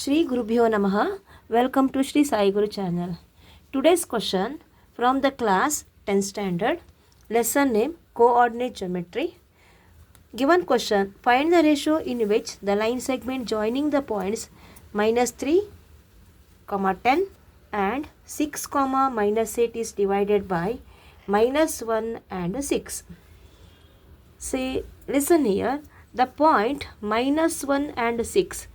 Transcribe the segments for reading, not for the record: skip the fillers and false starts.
Shri Gurubhyo Namaha. Welcome to Shri Sai Guru channel. Today's question from the class 10th standard, lesson name Coordinate Geometry. Given question, find the ratio in which the line segment joining the points -3, 10 and 6, -8 is divided by -1 and 6. See, listen here, the point -1 and 6.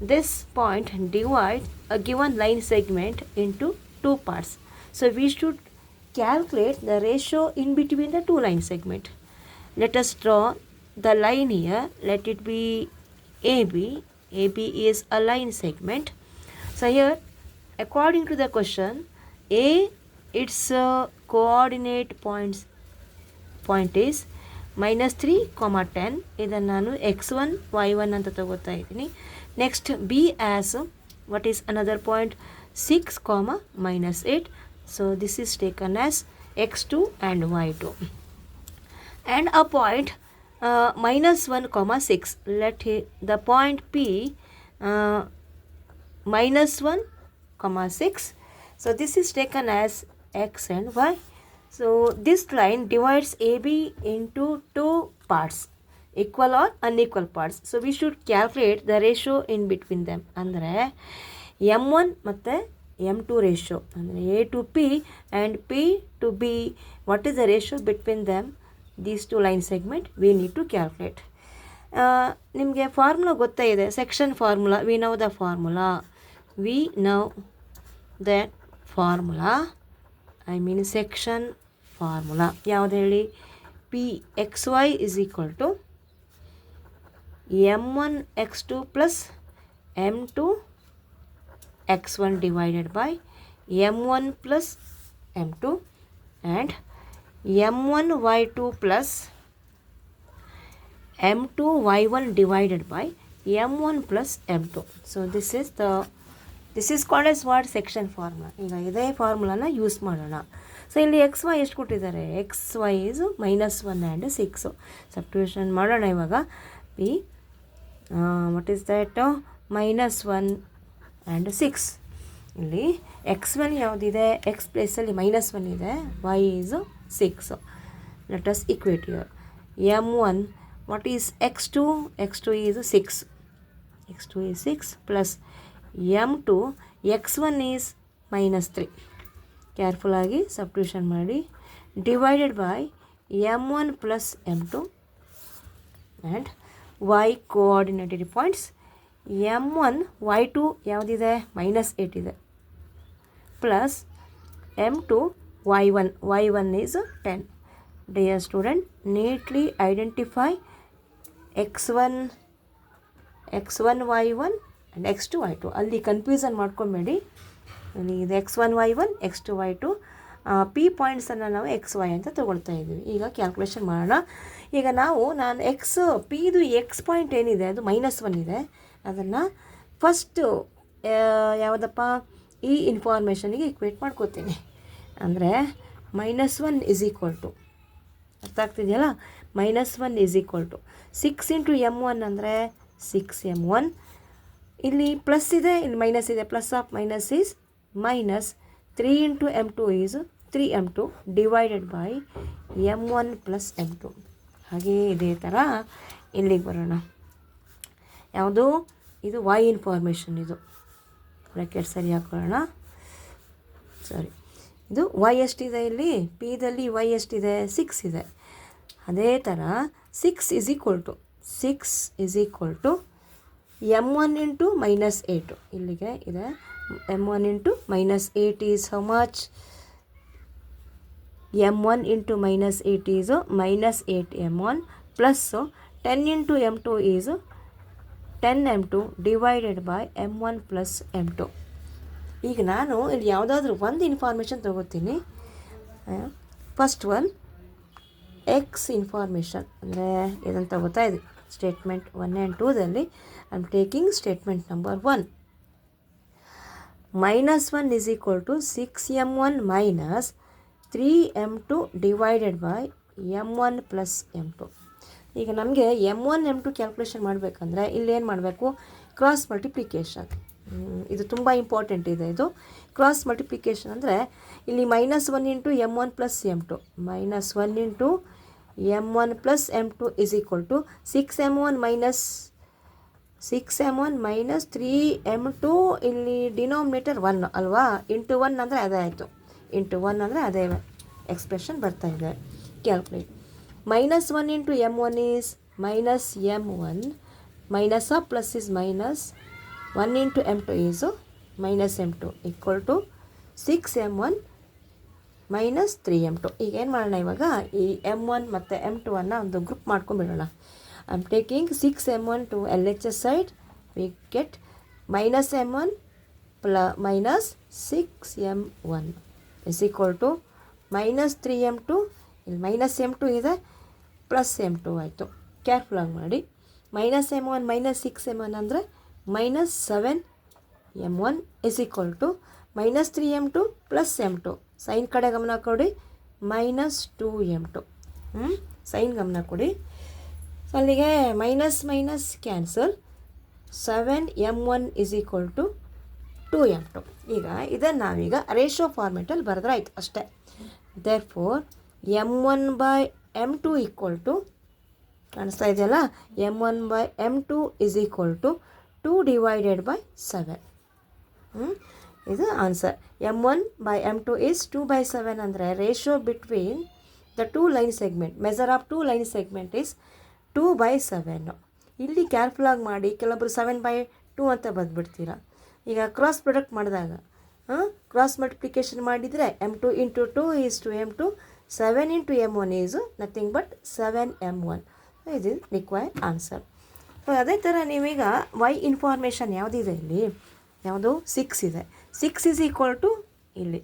This point divides a given line segment into two parts. So we should calculate the ratio in between the two line segment. Let us draw the line here. Let it be AB. AB is a line segment. So here, according to the question, A, its coordinate point is -3, 10. ಇದನ್ನು ನಾನು x1 y1 ಅಂತ ತಗೋತಾ ಇದ್ದೀನಿ. Next B as what is another point 6, -8. So this is taken as x2 and y2. And a point -1, 6. Let the point P -1, 6. So this is taken as x and y. So this line divides AB into two parts, equal or unequal parts. So we should calculate the ratio in between them. ಅಂದರೆ M1 ಮತ್ತು M2 ratio. ಅಂದರೆ A to P and P to B. What is the ratio between them? These two line segment we need to calculate. ನಿಮಗೆ formula ಗೊತ್ತೇ ಇದೆ, section formula. We know the formula. We know that formula. I mean section formula. ಯಾವ್ದು ಹೇಳಿ? P xy is equal to M1 x2 plus M2 x1 divided by M1 plus M2 and M1 y2 plus M2 y1 divided by M1 plus M2. So this is called as what? Section formula. ಈಗ ಇದೇ ಫಾರ್ಮುಲಾನ use ಮಾಡೋಣ. So ಇಲ್ಲಿ x y ಎಷ್ಟು ಕೊಟ್ಟಿದ್ದಾರೆ? X y is -1 and 6. Substitution ಮಾಡೋಣ ಇವಾಗ. P what is that? -1 and 6. ಇಲ್ಲಿ ಎಕ್ಸ್ ಒನ್ ಯಾವುದಿದೆ? ಎಕ್ಸ್ ಪ್ಲೇಸಲ್ಲಿ -1 ಇದೆ, y is 6. Let us equate here. M1 what is x2? x2 is 6. x2 is 6 plus M2 x1 is -3. Careful ಆಗಿ substitution ಮಾಡಿ. Divided by M1 plus M2 and y coordinated points. M1 y2 ಯಾವುದಿದೆ? -8 ಇದೆ, plus M2 y1. y1 is 10. Dear student, neatly identify x1 y1 and x2 y2. ಅಲ್ಲಿ confusion ಮಾಡ್ಕೊಬೇಡಿ. ಇದು x1 y1, x2 y2. P ಪಾಯಿಂಟ್ಸನ್ನು ನಾವು XY ಅಂತ ತೊಗೊಳ್ತಾ ಇದ್ದೀವಿ. ಈಗ calculation ಮಾಡೋಣ. ಈಗ ನಾನು ಪಿದು ಎಕ್ಸ್ ಪಾಯಿಂಟ್ ಏನಿದೆ ಅದು -1 ಇದೆ. ಅದನ್ನು ಫಸ್ಟು ಯಾವುದಪ್ಪ, ಈ ಇನ್ಫಾರ್ಮೇಷನಿಗೆ ಇಕ್ವೇಟ್ ಮಾಡ್ಕೋತೀನಿ. ಅಂದರೆ -1 ಇಸ್ ಈಕ್ವಲ್ ಟು, ಅರ್ಥ ಆಗ್ತಿದೆಯಲ್ಲ? -1 is equal to 6 into M1 ಅಂದರೆ 6M1. ಇಲ್ಲಿ ಪ್ಲಸ್ ಇದೆ, ಇಲ್ಲಿ ಮೈನಸ್ ಇದೆ. Plus of minus is minus. 3 into M2 is 3M2 divided by M1 plus M2. ಹಾಗೇ ಇದೇ ಥರ ಇಲ್ಲಿಗೆ ಬರೋಣ. ಯಾವುದು ಇದು? Y information. ಇದು ಬ್ರ್ಯಾಕೆಟ್ ಸರಿ ಹಾಕೊಳ್ಳೋಣ. ಸಾರಿ, ಇದು ವೈ ಎಷ್ಟಿದೆ? ಇಲ್ಲಿ ಪಿದಲ್ಲಿ ವೈ ಎಷ್ಟಿದೆ? 6 ಇದೆ. ಅದೇ ಥರ 6 is equal to M1 into -8. ಇಲ್ಲಿಗೆ ಇದೆ. M1 into -8 is how much? M1 into -8 is -8M1 plus 10 into M2 is 10M2 divided by M1 plus M2. ಈಗ ನಾನು ಇಲ್ಲಿ ಯಾವುದಾದ್ರೂ ಒಂದು ಇನ್ಫಾರ್ಮೇಷನ್ ತೊಗೋತೀನಿ. ಫಸ್ಟ್ ಒನ್ ಎಕ್ಸ್ ಇನ್ಫಾರ್ಮೇಷನ್, ಅಂದರೆ ಇದನ್ನು ತಗೋತಾ ಇದ್ದೀವಿ. ಸ್ಟೇಟ್ಮೆಂಟ್ 1 ಆ್ಯಂಡ್ 2ದಲ್ಲಿ I am taking statement number 1. -1 is equal to 6M1 minus 3M2 divided by M1 plus M2. ಈಗ ನಮಗೆ M1 M2 ಕ್ಯಾಲ್ಕುಲೇಷನ್ ಮಾಡಬೇಕಂದ್ರೆ ಇಲ್ಲಿ ಏನು ಮಾಡಬೇಕು? Cross multiplication. ಇದು ತುಂಬ ಇಂಪಾರ್ಟೆಂಟ್ ಇದೆ. ಇದು ಕ್ರಾಸ್ ಮಲ್ಟಿಪ್ಲಿಕೇಶನ್ ಅಂದರೆ ಇಲ್ಲಿ -1 into m1 plus m2 -1 into m1 plus m2 is equal to 6m1 minus 3m2. ಇಲ್ಲಿ ಡಿನಾಮಿನೇಟರ್ 1 ಅಲ್ವಾ, ಇಂಟು 1 ಅಂದರೆ ಅದೇ ಆಯಿತು. ಇಂಟು 1 ಅಂದರೆ ಅದೇ ಎಕ್ಸ್ಪ್ರೆಷನ್ ಬರ್ತಾ ಇದೆ. Calculate. -1 into m1 is minus m1 minus plus is minus 1 into m2 is minus m2 equal to 6m1 minus 3m2. ಈಗ ಏನು ಮಾಡೋಣ, ಇವಾಗ ಈ m1 ಮತ್ತು m2 ಅನ್ನು ಒಂದು ಗ್ರೂಪ್ ಮಾಡ್ಕೊಂಡ್ಬಿಡೋಣ. I am taking 6m1 to LHS side. We get minus m1 minus 6m1 is equal to minus 3m2. ಇಲ್ಲಿ ಮೈನಸ್ m2 ಇದೆ, ಪ್ಲಸ್ m2 ಆಯಿತು. ಕೇರ್ಫುಲ್ಲಾಗಿ ಮಾಡಿ. ಮೈನಸ್ m1 ಮೈನಸ್ 6m1 ಅಂದರೆ minus 7m1 is equal to minus 3m2 plus m2. Sign ಕಡೆ ಗಮನ ಕೊಡಿ, minus 2m2. Sign ಗಮನ ಕೊಡಿ. ಸೊ ಅಲ್ಲಿಗೆ minus minus cancel. 7m1 is equal to 2m2. ಈಗ ಇದನ್ನು ನಾವೀಗ ರೇಷೋ ಫಾರ್ಮೆಟಲ್ಲಿ ಬರೆದ್ರೆ ಆಯಿತು ಅಷ್ಟೇ. Therefore m1 by m2 equal to, ಕಾಣಿಸ್ತಾ ಇದೆಯಲ್ಲ, m1 by m2 is equal to 2 divided by 7. ಇದು answer. m1 by m2 is 2 by 7 ಅಂದರೆ ratio between the 2 line segment, measure of 2 line segment is 2 by 7. ಇಲ್ಲಿ ಕೇರ್ಫುಲ್ಲಾಗಿ ಮಾಡಿ, ಕೆಲವೊಬ್ಬರು 7 by 2 ಅಂತ ಬಂದುಬಿಡ್ತೀರ. ಈಗ ಕ್ರಾಸ್ ಪ್ರಾಡಕ್ಟ್ ಮಾಡಿದಾಗ ಕ್ರಾಸ್ ಮಲ್ಟಿಪ್ಲಿಕೇಶನ್ ಮಾಡಿದರೆ m2 into 2 is 2m2, 7 into m1 is nothing but 7m1. ಇದು ರಿಕ್ವೈರ್ಡ್ ಆನ್ಸರ್. ಸೊ ಅದೇ ಥರ ನೀವೀಗ y ಇನ್ಫಾರ್ಮೇಷನ್ ಯಾವುದಿದೆ ಇಲ್ಲಿ, ಯಾವುದು 6 ಇದೆ. 6 ಈಸ್ ಈಕ್ವಲ್ ಟು ಇಲ್ಲಿ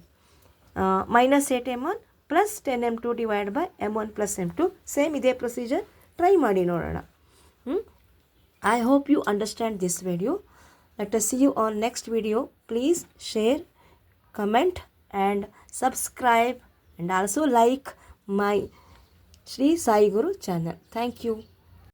minus 8m1 plus 10m2 divide by m1 plus m2. Same ಇದೇ ಪ್ರೊಸೀಜರ್ ಟ್ರೈ ಮಾಡಿ ನೋಡೋಣ. I hope you understand this video. Let us see you on next video. Please share, comment and subscribe and also like my Shri Sai Guru channel. Thank you.